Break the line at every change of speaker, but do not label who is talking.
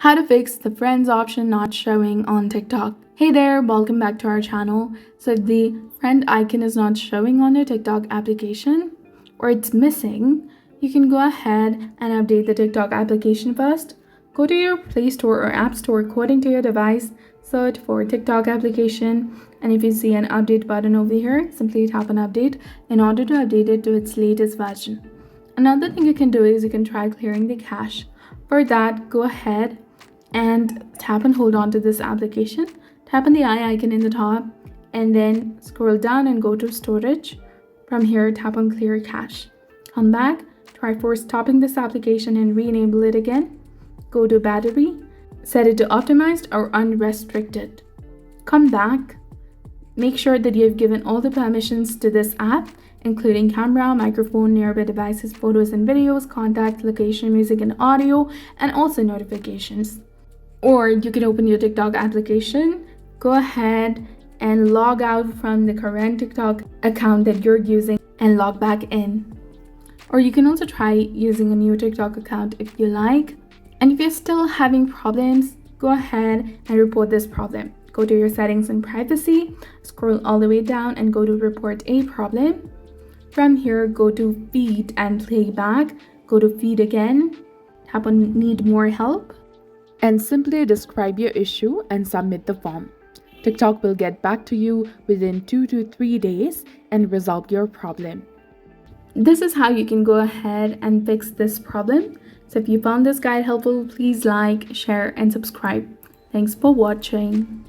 How to fix the friends option not showing on TikTok. Hey there, welcome back to our channel. So if the friend icon is not showing on your TikTok application or it's missing, you can go ahead and update the TikTok application first. Go to your Play Store or App Store according to your device, search for TikTok application, and if you see an update button over here, simply tap on update in order to update it to its latest version. Another thing you can do is you can try clearing the cache. For that, go ahead and tap and hold on to this application. Tap on the eye icon in the top and then scroll down and go to storage. From here, tap on clear cache. Come back, try for stopping this application and re-enable it again. Go to battery, set it to optimized or unrestricted. Come back, make sure that you've given all the permissions to this app, including camera, microphone, nearby devices, photos and videos, contact, location, music and audio, and also notifications. Or you can open your TikTok application, go ahead and log out from the current TikTok account that you're using and log back in. Or you can also try using a new TikTok account if you like. And if you're still having problems, go ahead and report this problem. Go to your settings and privacy, scroll all the way down and go to report a problem. From here, go to feed and playback, go to feed again, tap on need more help, and simply describe your issue and submit the form. TikTok will get back to you within 2 to 3 days and resolve your problem. This is how you can go ahead and fix this problem. So if you found this guide helpful, please like, share, and subscribe. Thanks for watching.